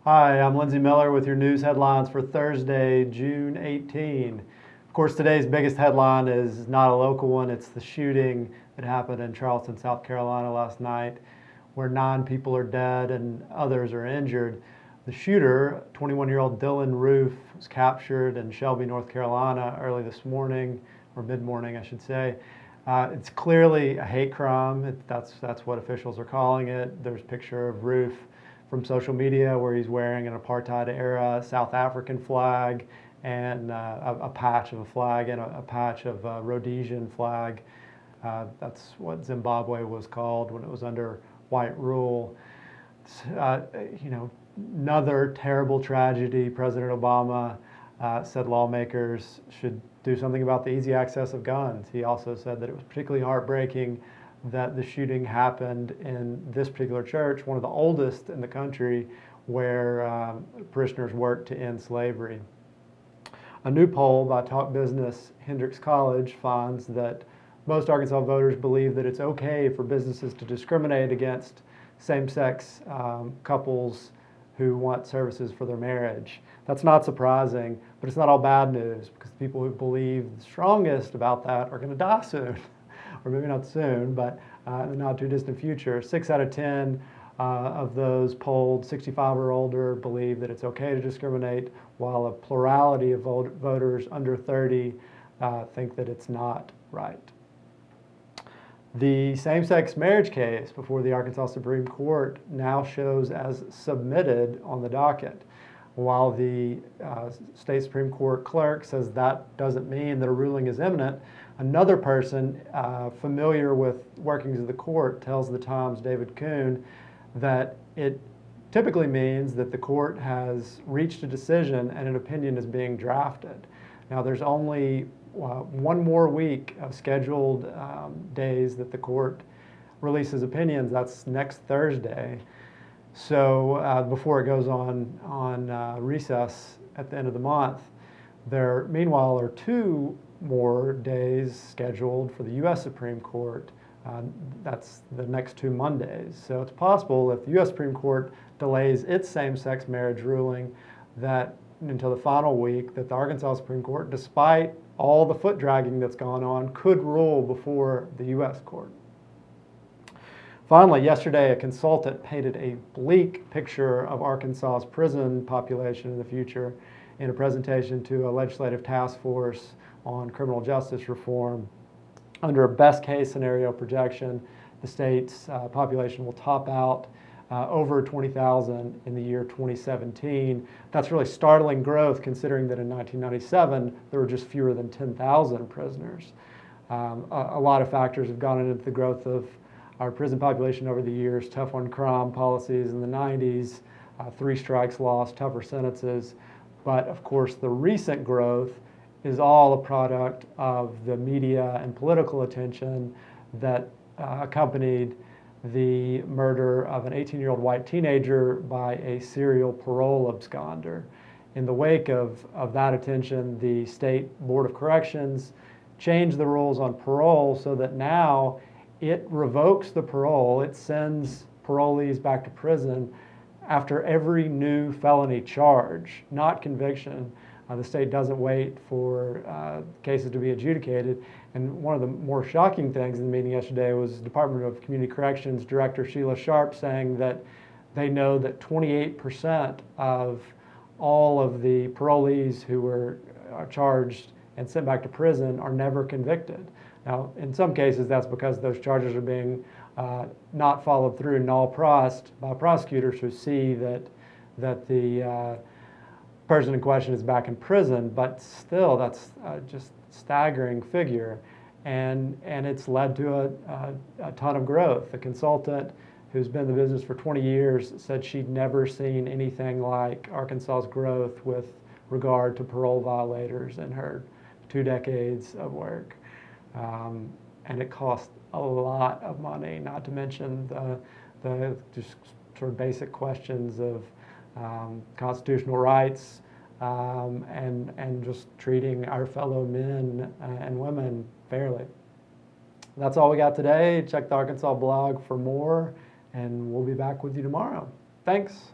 Hi, I'm Lindsey Millar with your news headlines for Thursday, June 18. Of course, today's biggest headline is not a local one. It's the shooting that happened in Charleston, South Carolina last night, where 9 people are dead and others are injured. The shooter, 21-year-old Dylan Roof, was captured in Shelby, North Carolina early this morning, or mid-morning, I should say. It's clearly a hate crime. That's what officials are calling it. There's a picture of Roof from social media where he's wearing an apartheid-era South African flag and a patch of a flag and a patch of a Rhodesian flag. That's what Zimbabwe was called when it was under white rule. Uh, you know, Another terrible tragedy. President Obama said lawmakers should do something about the easy access of guns. He also said that it was particularly heartbreaking that the shooting happened in this particular church, one of the oldest in the country, where parishioners worked to end slavery. A new poll by Talk Business Hendrix College finds that most Arkansas voters believe that it's okay for businesses to discriminate against same-sex couples who want services for their marriage. That's not surprising, but it's not all bad news, because the people who believe the strongest about that are going to die soon. Or maybe not soon, but in the not too distant future. 6 out of 10 of those polled 65 or older believe that it's okay to discriminate, while a plurality of voters under 30 think that it's not right. The same-sex marriage case before the Arkansas Supreme Court now shows as submitted on the docket. While the state Supreme Court clerk says that doesn't mean that a ruling is imminent, another person familiar with workings of the court tells the Times' David Kuhn that it typically means that the court has reached a decision and an opinion is being drafted. Now, there's only one more week of scheduled days that the court releases opinions. That's next Thursday. So before it goes on recess at the end of the month, there meanwhile are 2 more days scheduled for the U.S. Supreme Court. That's the next 2 Mondays. So it's possible if the U.S. Supreme Court delays its same-sex marriage ruling that until the final week, that the Arkansas Supreme Court, despite all the foot dragging that's gone on, could rule before the U.S. court. Finally, yesterday, a consultant painted a bleak picture of Arkansas's prison population in the future in a presentation to a legislative task force on criminal justice reform. Under a best-case scenario projection, the state's population will top out over 20,000 in the year 2017. That's really startling growth, considering that in 1997 there were just fewer than 10,000 prisoners. A lot of factors have gone into the growth of our prison population over the years: tough on crime policies in the 90s, 3 strikes lost, tougher sentences. But of course, the recent growth is all a product of the media and political attention that accompanied the murder of an 18-year-old white teenager by a serial parole absconder. In the wake of that attention, the State Board of Corrections changed the rules on parole so that now it revokes the parole. It sends parolees back to prison after every new felony charge, not conviction. The state doesn't wait for cases to be adjudicated. And one of the more shocking things in the meeting yesterday was Department of Community Corrections Director Sheila Sharp saying that they know that 28% of all of the parolees who were charged and sent back to prison are never convicted. Now, in some cases, that's because those charges are being not followed through, null prossed by prosecutors who see that the person in question is back in prison, but still, that's just a staggering figure, and it's led to a ton of growth. The consultant, who's been in the business for 20 years, said she'd never seen anything like Arkansas's growth with regard to parole violators in her 2 decades of work. And it costs a lot of money, not to mention the just sort of basic questions of constitutional rights, and just treating our fellow men and women fairly. That's all we got today. Check the Arkansas blog for more, and we'll be back with you tomorrow. Thanks.